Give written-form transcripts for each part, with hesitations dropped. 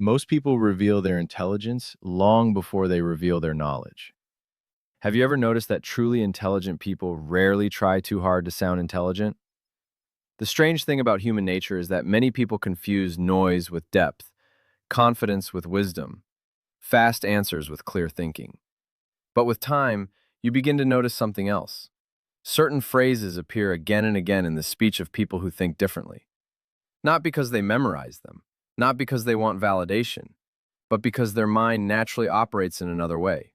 Most people reveal their intelligence long before they reveal their knowledge. Have you ever noticed that truly intelligent people rarely try too hard to sound intelligent? The strange thing about human nature is that many people confuse noise with depth, confidence with wisdom, fast answers with clear thinking. But with time, you begin to notice something else. Certain phrases appear again and again in the speech of people who think differently. Not because they memorize them, not because they want validation, but because their mind naturally operates in another way.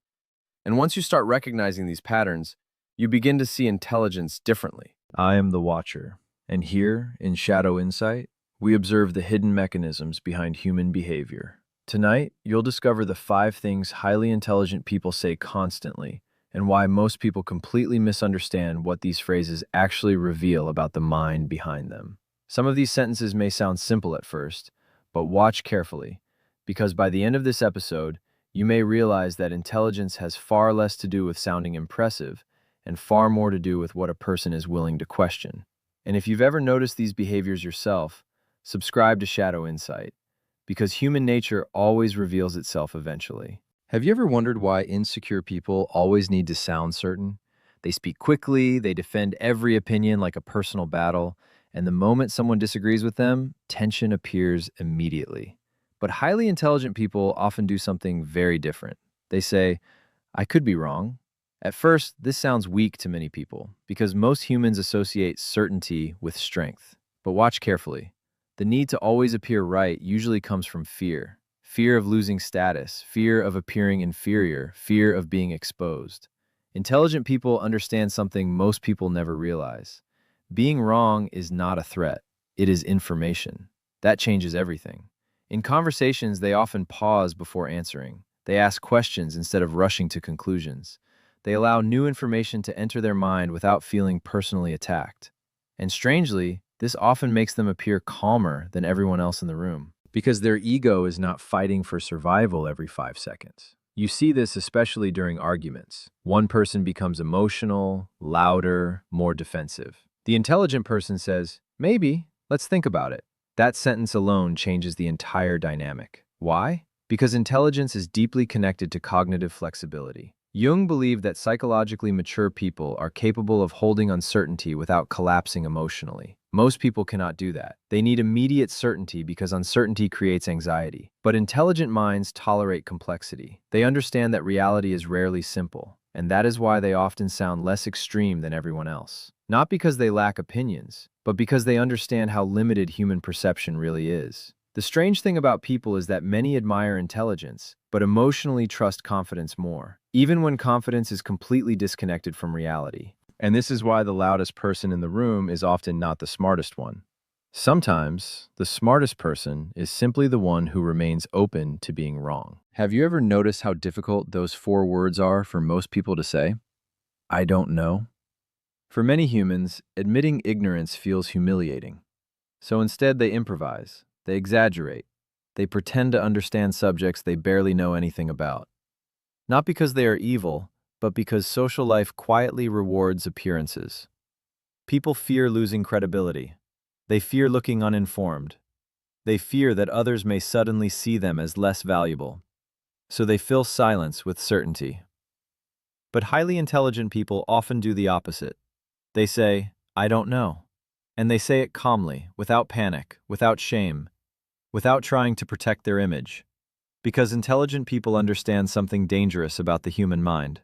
And once you start recognizing these patterns, you begin to see intelligence differently. I am the Watcher, and here, in Shadow Insight, we observe the hidden mechanisms behind human behavior. Tonight, you'll discover the 5 things highly intelligent people say constantly, and why most people completely misunderstand what these phrases actually reveal about the mind behind them. Some of these sentences may sound simple at first, but watch carefully, because by the end of this episode, you may realize that intelligence has far less to do with sounding impressive and far more to do with what a person is willing to question. And if you've ever noticed these behaviors yourself, subscribe to Shadow Insight, because human nature always reveals itself eventually. Have you ever wondered why insecure people always need to sound certain? They speak quickly, they defend every opinion like a personal battle, and the moment someone disagrees with them, tension appears immediately. But highly intelligent people often do something very different. They say, I could be wrong. At first, this sounds weak to many people because most humans associate certainty with strength. But watch carefully. The need to always appear right usually comes from fear. Fear of losing status, fear of appearing inferior, fear of being exposed. Intelligent people understand something most people never realize. Being wrong is not a threat, it is information. That changes everything. In conversations, they often pause before answering. They ask questions instead of rushing to conclusions. They allow new information to enter their mind without feeling personally attacked. And strangely, this often makes them appear calmer than everyone else in the room, because their ego is not fighting for survival every 5 seconds. You see this especially during arguments. One person becomes emotional, louder, more defensive. The intelligent person says, maybe, let's think about it. That sentence alone changes the entire dynamic. Why? Because intelligence is deeply connected to cognitive flexibility. Jung believed that psychologically mature people are capable of holding uncertainty without collapsing emotionally. Most people cannot do that. They need immediate certainty because uncertainty creates anxiety. But intelligent minds tolerate complexity. They understand that reality is rarely simple, and that is why they often sound less extreme than everyone else. Not because they lack opinions, but because they understand how limited human perception really is. The strange thing about people is that many admire intelligence, but emotionally trust confidence more, even when confidence is completely disconnected from reality. And this is why the loudest person in the room is often not the smartest one. Sometimes, the smartest person is simply the one who remains open to being wrong. Have you ever noticed how difficult those 4 words are for most people to say? I don't know. For many humans, admitting ignorance feels humiliating. So instead, they improvise, they exaggerate, they pretend to understand subjects they barely know anything about. Not because they are evil, but because social life quietly rewards appearances. People fear losing credibility. They fear looking uninformed. They fear that others may suddenly see them as less valuable. So they fill silence with certainty. But highly intelligent people often do the opposite. They say, I don't know. And they say it calmly, without panic, without shame, without trying to protect their image. Because intelligent people understand something dangerous about the human mind.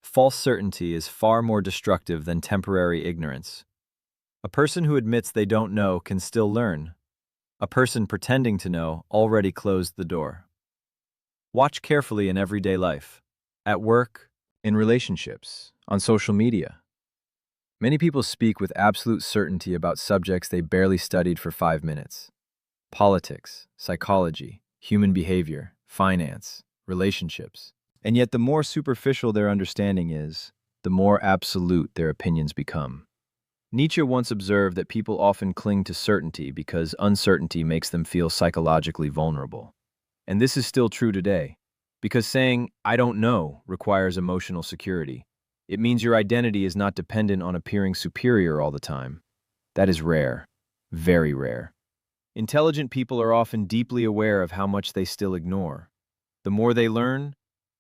False certainty is far more destructive than temporary ignorance. A person who admits they don't know can still learn. A person pretending to know already closed the door. Watch carefully in everyday life, at work, in relationships, on social media. Many people speak with absolute certainty about subjects they barely studied for 5 minutes. Politics, psychology, human behavior, finance, relationships. And yet the more superficial their understanding is, the more absolute their opinions become. Nietzsche once observed that people often cling to certainty because uncertainty makes them feel psychologically vulnerable. And this is still true today, because saying, I don't know, requires emotional security. It means your identity is not dependent on appearing superior all the time. That is rare, very rare. Intelligent people are often deeply aware of how much they still ignore. The more they learn,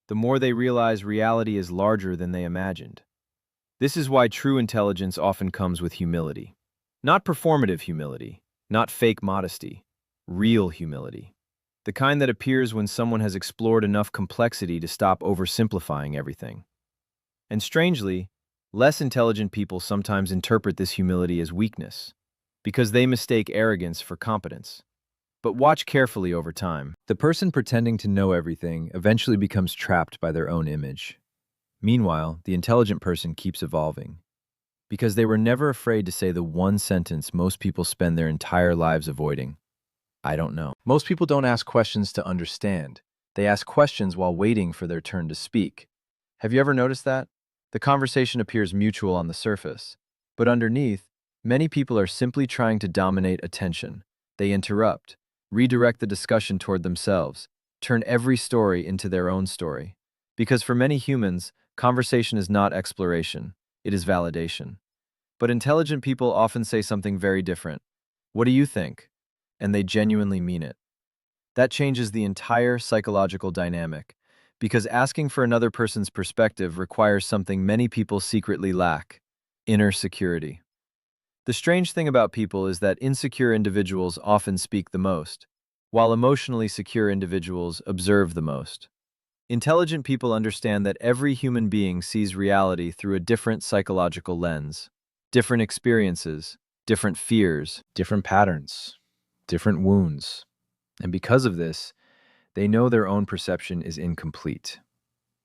the more they realize reality is larger than they imagined. This is why true intelligence often comes with humility. Not performative humility, not fake modesty, real humility. The kind that appears when someone has explored enough complexity to stop oversimplifying everything. And strangely, less intelligent people sometimes interpret this humility as weakness, because they mistake arrogance for competence. But watch carefully over time. The person pretending to know everything eventually becomes trapped by their own image. Meanwhile, the intelligent person keeps evolving, because they were never afraid to say the one sentence most people spend their entire lives avoiding. I don't know. Most people don't ask questions to understand. They ask questions while waiting for their turn to speak. Have you ever noticed that? The conversation appears mutual on the surface, but underneath, many people are simply trying to dominate attention. They interrupt, redirect the discussion toward themselves, turn every story into their own story. Because for many humans, conversation is not exploration, it is validation. But intelligent people often say something very different. What do you think? And they genuinely mean it. That changes the entire psychological dynamic, because asking for another person's perspective requires something many people secretly lack: inner security. The strange thing about people is that insecure individuals often speak the most, while emotionally secure individuals observe the most. Intelligent people understand that every human being sees reality through a different psychological lens, different experiences, different fears, different patterns, different wounds. And because of this, they know their own perception is incomplete.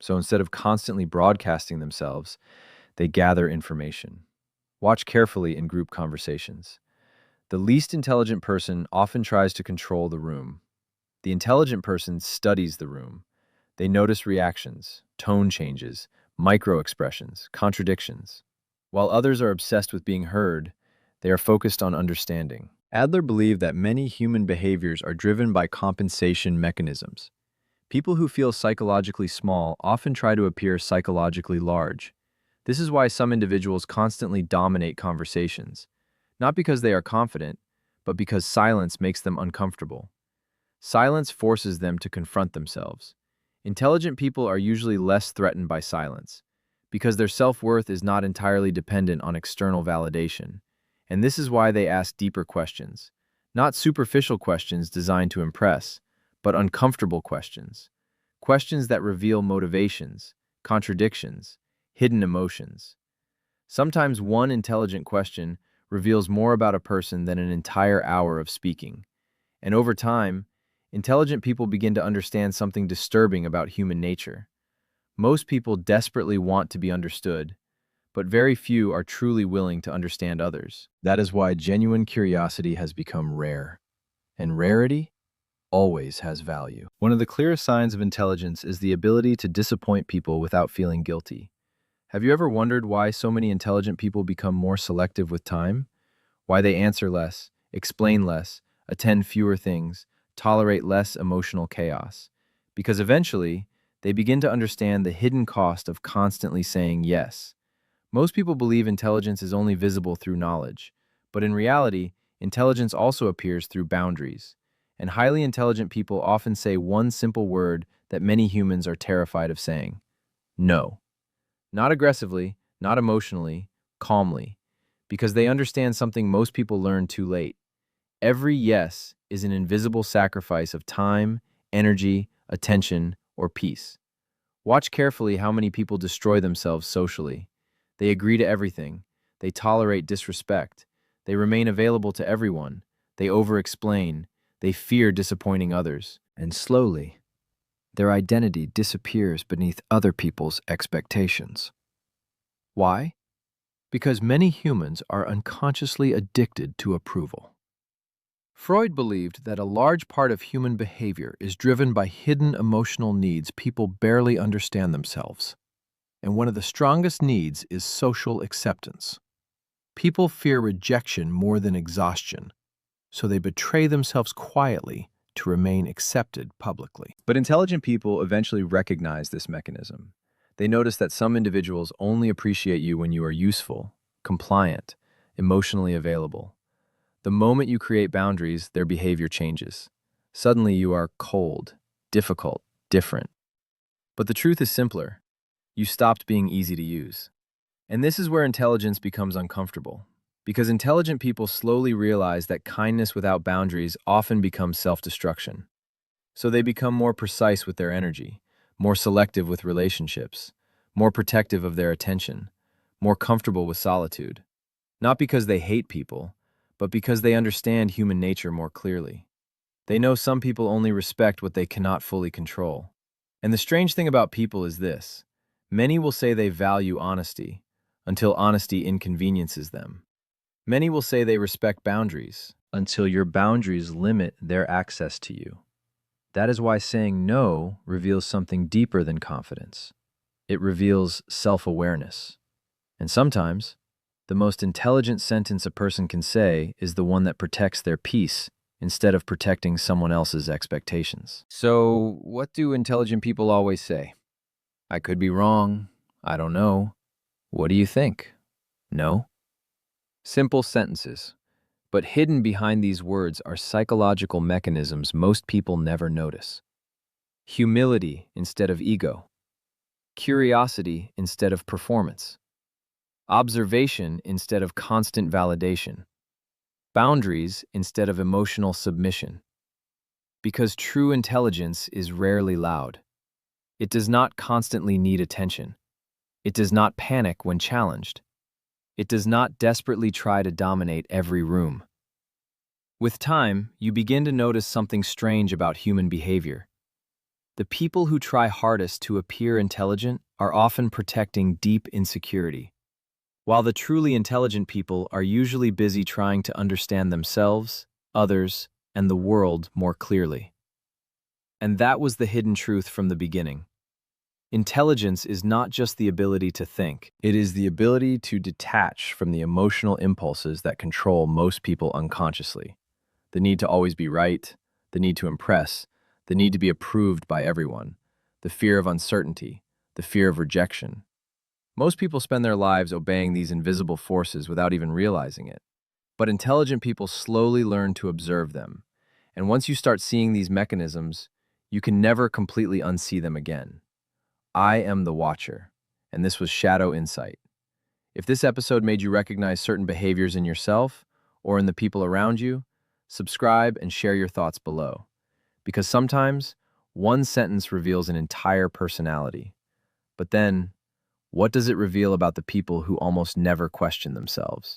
So instead of constantly broadcasting themselves, they gather information. Watch carefully in group conversations. The least intelligent person often tries to control the room. The intelligent person studies the room. They notice reactions, tone changes, micro-expressions, contradictions. While others are obsessed with being heard, they are focused on understanding. Adler believed that many human behaviors are driven by compensation mechanisms. People who feel psychologically small often try to appear psychologically large. This is why some individuals constantly dominate conversations, not because they are confident, but because silence makes them uncomfortable. Silence forces them to confront themselves. Intelligent people are usually less threatened by silence, because their self-worth is not entirely dependent on external validation. And this is why they ask deeper questions, not superficial questions designed to impress, but uncomfortable questions. Questions that reveal motivations, contradictions, hidden emotions. Sometimes one intelligent question reveals more about a person than an entire hour of speaking. And over time, intelligent people begin to understand something disturbing about human nature. Most people desperately want to be understood, but very few are truly willing to understand others. That is why genuine curiosity has become rare. And rarity always has value. One of the clearest signs of intelligence is the ability to disappoint people without feeling guilty. Have you ever wondered why so many intelligent people become more selective with time? Why they answer less, explain less, attend fewer things, tolerate less emotional chaos? Because eventually, they begin to understand the hidden cost of constantly saying yes. Most people believe intelligence is only visible through knowledge, but in reality, intelligence also appears through boundaries. And highly intelligent people often say one simple word that many humans are terrified of saying: no. Not aggressively, not emotionally, calmly, because they understand something most people learn too late. Every yes is an invisible sacrifice of time, energy, attention, or peace. Watch carefully how many people destroy themselves socially. They agree to everything. They tolerate disrespect. They remain available to everyone. They over-explain. They fear disappointing others. And slowly, their identity disappears beneath other people's expectations. Why? Because many humans are unconsciously addicted to approval. Freud believed that a large part of human behavior is driven by hidden emotional needs people barely understand themselves. And one of the strongest needs is social acceptance. People fear rejection more than exhaustion, so they betray themselves quietly to remain accepted publicly. But intelligent people eventually recognize this mechanism. They notice that some individuals only appreciate you when you are useful, compliant, emotionally available. The moment you create boundaries, their behavior changes. Suddenly you are cold, difficult, different. But the truth is simpler. You stopped being easy to use. And this is where intelligence becomes uncomfortable. Because intelligent people slowly realize that kindness without boundaries often becomes self-destruction. So they become more precise with their energy, more selective with relationships, more protective of their attention, more comfortable with solitude. Not because they hate people, but because they understand human nature more clearly. They know some people only respect what they cannot fully control. And the strange thing about people is this: many will say they value honesty until honesty inconveniences them. Many will say they respect boundaries until your boundaries limit their access to you. That is why saying no reveals something deeper than confidence. It reveals self-awareness. And sometimes, the most intelligent sentence a person can say is the one that protects their peace instead of protecting someone else's expectations. So, what do intelligent people always say? I could be wrong. I don't know. What do you think? No? Simple sentences. But hidden behind these words are psychological mechanisms most people never notice. Humility instead of ego. Curiosity instead of performance. Observation instead of constant validation. Boundaries instead of emotional submission. Because true intelligence is rarely loud. It does not constantly need attention. It does not panic when challenged. It does not desperately try to dominate every room. With time, you begin to notice something strange about human behavior. The people who try hardest to appear intelligent are often protecting deep insecurity, while the truly intelligent people are usually busy trying to understand themselves, others, and the world more clearly. And that was the hidden truth from the beginning. Intelligence is not just the ability to think. It is the ability to detach from the emotional impulses that control most people unconsciously. The need to always be right, the need to impress, the need to be approved by everyone, the fear of uncertainty, the fear of rejection. Most people spend their lives obeying these invisible forces without even realizing it. But intelligent people slowly learn to observe them. And once you start seeing these mechanisms, you can never completely unsee them again. I am the Watcher, and this was Shadow Insight. If this episode made you recognize certain behaviors in yourself or in the people around you, subscribe and share your thoughts below. Because sometimes, one sentence reveals an entire personality. But then, what does it reveal about the people who almost never question themselves?